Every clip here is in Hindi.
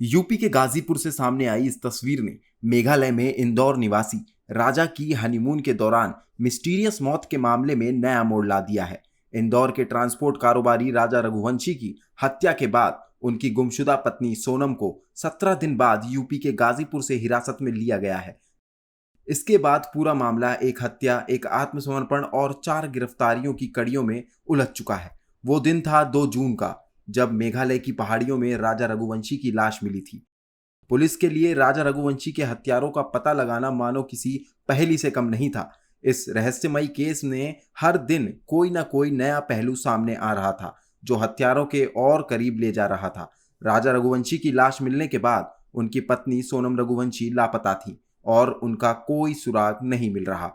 यूपी के गाजीपुर से सामने आई इस तस्वीर ने मेघालय में इंदौर निवासी राजा की हनीमून के दौरान मिस्टीरियस मौत के मामले में नया मोड़ ला दिया है। इंदौर के ट्रांसपोर्ट कारोबारी राजा रघुवंशी की हत्या के बाद उनकी गुमशुदा पत्नी सोनम को 17 दिन बाद यूपी के गाजीपुर से हिरासत में लिया गया है। इसके बाद पूरा मामला एक हत्या, एक आत्मसमर्पण और 4 गिरफ्तारियों की कड़ियों में उलझ चुका है। वो दिन था 2 जून का, जब मेघालय की पहाड़ियों में राजा रघुवंशी की लाश मिली थी। पुलिस के लिए राजा रघुवंशी के हत्यारों का पता लगाना मानो किसी पहेली से कम नहीं था। इस रहस्यमयी केस में हर दिन कोई ना कोई नया पहलू सामने आ रहा था, जो हत्यारों के और करीब ले जा रहा था। राजा रघुवंशी की लाश मिलने के बाद उनकी पत्नी सोनम रघुवंशी लापता थी और उनका कोई सुराग नहीं मिल रहा।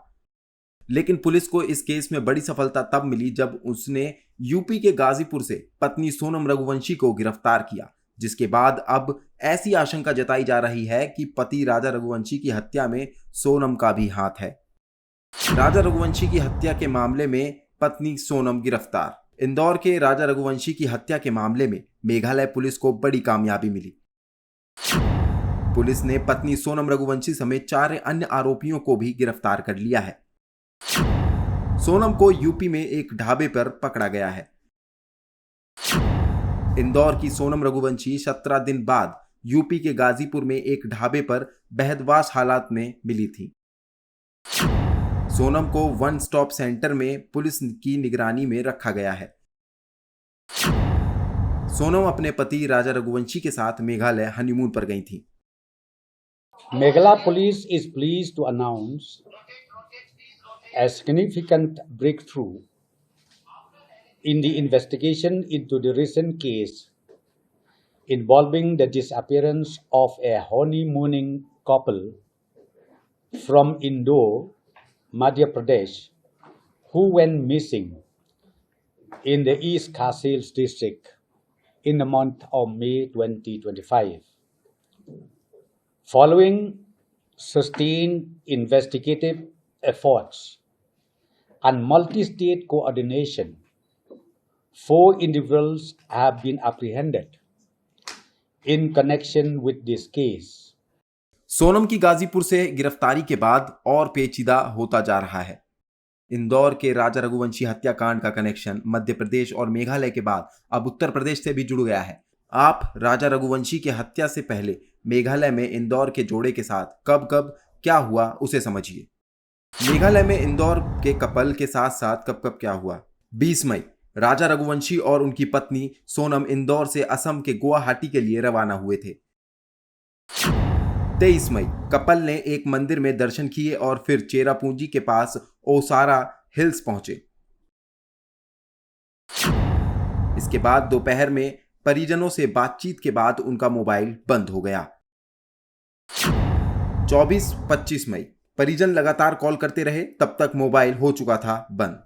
लेकिन पुलिस को इस केस में बड़ी सफलता तब मिली जब उसने यूपी के गाजीपुर से पत्नी सोनम रघुवंशी को गिरफ्तार किया, जिसके बाद अब ऐसी आशंका जताई जा रही है कि पति राजा रघुवंशी की हत्या में सोनम का भी हाथ है। राजा रघुवंशी की हत्या के मामले में पत्नी सोनम गिरफ्तार। इंदौर के राजा रघुवंशी की हत्या के मामले में मेघालय पुलिस को बड़ी कामयाबी मिली। पुलिस ने पत्नी सोनम रघुवंशी समेत 4 अन्य आरोपियों को भी गिरफ्तार कर लिया है। सोनम को यूपी में एक ढाबे पर पकड़ा गया है। इंदौर की सोनम रघुवंशी 17 दिन बाद यूपी के गाजीपुर में एक ढाबे पर बेहदवास हालात में मिली थी। सोनम को वन स्टॉप सेंटर में पुलिस की निगरानी में रखा गया है। सोनम अपने पति राजा रघुवंशी के साथ मेघालय हनीमून पर गई थी। Meghalaya Police is pleased to announce a significant breakthrough in the investigation into the recent case involving the disappearance of a honeymooning couple from Indore, Madhya Pradesh, who went missing in the East Khasils district in the month of May 2025. Following sustained investigative efforts and multi-state coordination, 4 individuals have been apprehended in connection with this case. Sonam की गाजीपुर से गिरफ्तारी के बाद और पेचीदा होता जा रहा है। इंदौर के राजा रघुवंशी हत्याकांड का कनेक्शन मध्य प्रदेश और मेघालय के बाद अब उत्तर प्रदेश से भी जुड़ गया है। आप राजा रघुवंशी की हत्या से पहले मेघालय में इंदौर के जोड़े के साथ कब कब क्या हुआ उसे समझिए। मेघालय में इंदौर के कपल के साथ साथ कब कब क्या हुआ। 20 मई राजा रघुवंशी और उनकी पत्नी सोनम इंदौर से असम के गुवाहाटी के लिए रवाना हुए थे। 23 मई कपल ने एक मंदिर में दर्शन किए और फिर चेरापूंजी के पास ओसारा हिल्स पहुंचे। इसके बाद दोपहर में परिजनों से बातचीत के बाद उनका मोबाइल बंद हो गया। 24-25 मई परिजन लगातार कॉल करते रहे, तब तक मोबाइल हो चुका था बंद।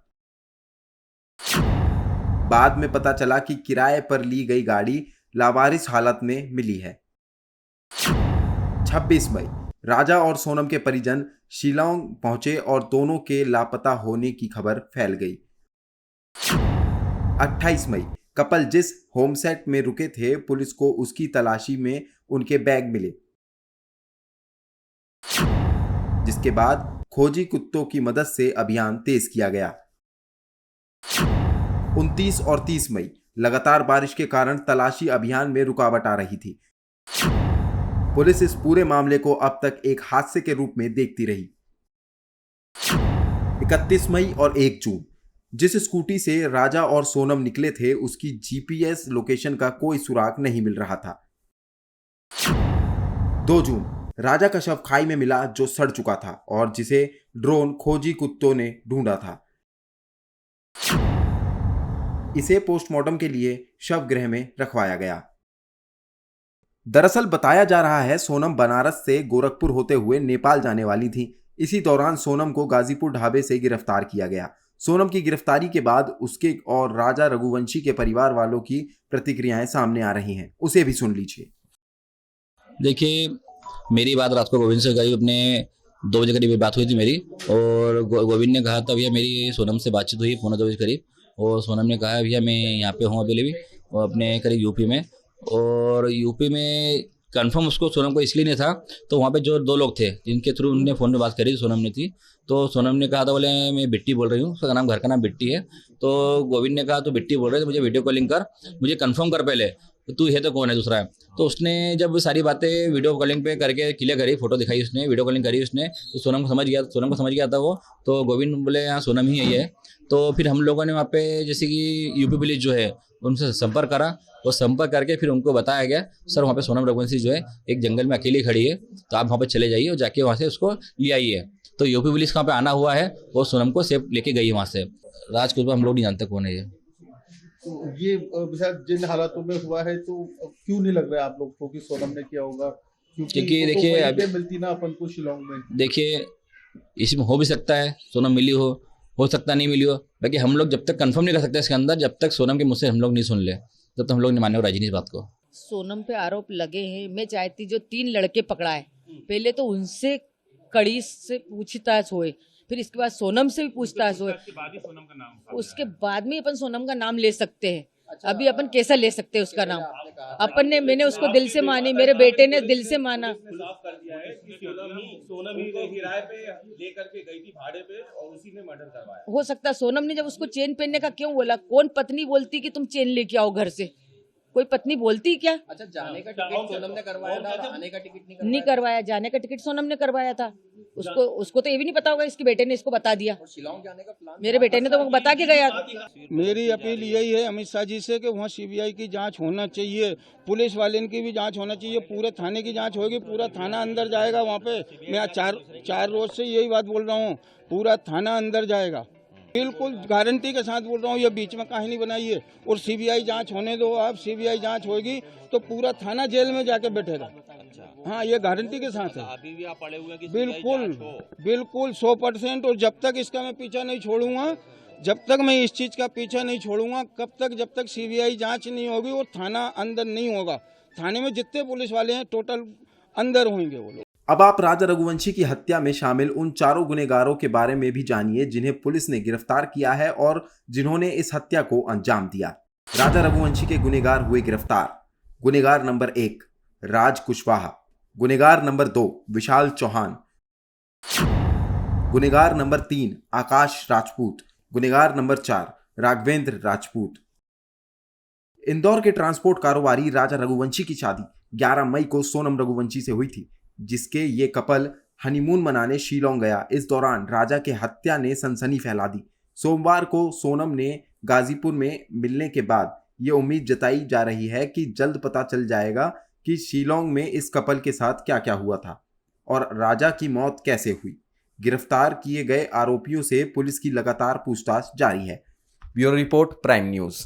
बाद में पता चला कि किराए पर ली गई गाड़ी लावारिस हालत में मिली है। 26 मई राजा और सोनम के परिजन शिलांग पहुंचे और दोनों के लापता होने की खबर फैल गई। 28 मई कपल जिस होमसेट में रुके थे, पुलिस को उसकी तलाशी में उनके बैग मिले, जिसके बाद खोजी कुत्तों की मदद से अभियान तेज किया गया। 29 और 30 मई लगातार बारिश के कारण तलाशी अभियान में रुकावट आ रही थी। पुलिस इस पूरे मामले को अब तक एक हादसे के रूप में देखती रही। 31 मई और 1 जून जिस स्कूटी से राजा और सोनम निकले थे, उसकी जीपीएस लोकेशन का कोई सुराग नहीं मिल रहा था। 2 जून राजा का शव खाई में मिला, जो सड़ चुका था और जिसे ड्रोन खोजी कुत्तों ने ढूंढा था। इसे पोस्टमार्टम के लिए शव गृह में रखवाया गया। दरअसल बताया जा रहा है सोनम बनारस से गोरखपुर होते हुए नेपाल जाने वाली थी। इसी दौरान सोनम को गाजीपुर ढाबे से गिरफ्तार किया गया। सोनम की गिरफ्तारी के बाद उसके और राजा रघुवंशी के परिवार वालों की प्रतिक्रियाएं सामने आ रही हैं, उसे भी सुन लीजिए। देखिए, मेरी बात रात को गोविंद से करीब अपने 2 बजे करीब बात हुई थी मेरी, और गोविंद ने कहा था भैया मेरी सोनम से बातचीत हुई 1:45 बजे करीब, और सोनम ने कहा भैया मैं यहाँ पे हूँ अभी और अपने करीब यूपी में, और यूपी में कंफर्म उसको सोनम को इसलिए नहीं था, तो वहाँ पे जो 2 लोग थे जिनके थ्रू उन्होंने फ़ोन में बात करी, सोनम ने थी। तो सोनम ने कहा था, बोले मैं बिट्टी बोल रही हूँ, उसका नाम, घर का नाम बिट्टी है। तो गोविंद ने कहा तो बिट्टी बोल रहे तो मुझे वीडियो कॉलिंग कर, मुझे कंफर्म कर पहले, तो तू है तो कौन है दूसरा है। तो उसने जब सारी बातें वीडियो कॉलिंग पे करके क्लियर करी, फोटो दिखाई उसने, वीडियो कॉलिंग करी उसने, तो सोनम को समझ गया था वो। तो गोविंद बोले हाँ सोनम ही है ये। तो फिर हम लोगों ने वहाँ पे जैसे कि यूपी पुलिस जो है उनसे संपर्क करा, और संपर्क करके फिर उनको बताया गया, सर वहाँ पे सोनम रघुवंशी जो है एक जंगल में अकेली खड़ी है, तो आप वहाँ पे चले जाइए और जाके वहाँ से उसको ले आइए। तो यूपी पुलिस वहाँ पे आना हुआ है, वो सोनम को सेफ लेके गई वहाँ से। राज कुछ हम लोग नहीं जानते कौन है ये। तो ये शायद जिन हालातों में हुआ है, तो क्यों नहीं लग रहा है आप लोग को कि सोनम ने किया होगा? क्योंकि देखिए वो तो देखिए वहीं पे मिलती ना अपन को शिलोंग में। देखिए इसमें हो भी सकता है सोनम मिली हो सकता नहीं मिली हो, बाकी हम लोग जब तक कंफर्म नहीं कर सकते इसके अंदर, जब तक सोनम के मुझसे हम लोग नहीं सुन ले, तब तक हम लोग नहीं मानने को राजी नहीं इस बात को। सोनम पे आरोप लगे हैं। मैं चाहती जो 3 लड़के पकड़ा है, पहले तो उनसे कड़ी से पूछताछ होए, फिर इसके बाद सोनम से भी पूछताछ होए, उसके बाद में अपन सोनम का नाम ले सकते हैं। अभी अपन कैसा ले सकते हैं उसका नाम? मैंने उसको दिल से मानी, मेरे बेटे ने दिल से माना। कर दिया है कि सोनम ही किराए पे लेकर के गई थी भाड़े पे और उसी ने मर्डर करवाया। हो सकता है सोनम ने जब उसको चेन पहनने का क्यों बोला? कौन पत्नी बोलती कि तुम चेन लेके आओ घर से? कोई पत्नी बोलती क्या? अच्छा, जाने का टिकट सोनम ने करवाया था, आने का टिकट नहीं करवाया। जाने का टिकट सोनम ने करवाया था। उसको तो ये भी नहीं पता होगा, इसके बेटे ने इसको बता दिया। शिलोंग जाने का प्लान मेरे बेटे ने तो वो बता के गया। मेरी अपील यही है अमित शाह जी से कि वहाँ सीबीआई की जांच होना चाहिए, पुलिस वाले की भी जांच होना चाहिए, पूरे थाने की जांच होगी, पूरा थाना अंदर जाएगा वहाँ पे। मैं चार रोज से यही बात बोल रहा हूँ, पूरा थाना अंदर जाएगा, बिल्कुल गारंटी के साथ बोल रहा हूँ। ये बीच में कहानी बनाई है, और सीबीआई जांच होने दो आप। सीबीआई जांच होगी तो पूरा थाना जेल में जाके बैठेगा। हाँ, ये गारंटी के साथ है। अभी भी आप पड़े हुए हैं कि बिल्कुल 100%। और जब तक इसका मैं पीछा नहीं छोड़ूंगा, जब तक मैं इस चीज का पीछा नहीं छोड़ूंगा, जब तक सीबीआई जांच नहीं होगी और थाना अंदर नहीं होगा। थाने में जितने पुलिस वाले हैं टोटल अंदर होंगे वो लोग। अब आप राजा रघुवंशी की हत्या में शामिल उन 4 गुनहगारों के बारे में भी जानिए जिन्हें पुलिस ने गिरफ्तार किया है और जिन्होंने इस हत्या को अंजाम दिया। राजा रघुवंशी के गुनहगार हुए गिरफ्तार। गुनहगार नंबर 1 राज कुशवाहा, गुनहगार नंबर 2 विशाल चौहान, गुनहगार नंबर 3 आकाश राजपूत, गुनहगार नंबर 4 राघवेंद्र राजपूत। इंदौर के ट्रांसपोर्ट कारोबारी राजा रघुवंशी की शादी 11 मई को सोनम रघुवंशी से हुई थी, जिसके ये कपल हनीमून मनाने शिलोंग गया। इस दौरान राजा के हत्या ने सनसनी फैला दी। सोमवार को सोनम ने गाजीपुर में मिलने के बाद ये उम्मीद जताई जा रही है कि जल्द पता चल जाएगा कि शिलोंग में इस कपल के साथ क्या क्या हुआ था और राजा की मौत कैसे हुई। गिरफ्तार किए गए आरोपियों से पुलिस की लगातार पूछताछ जारी है। Bureau report, prime news.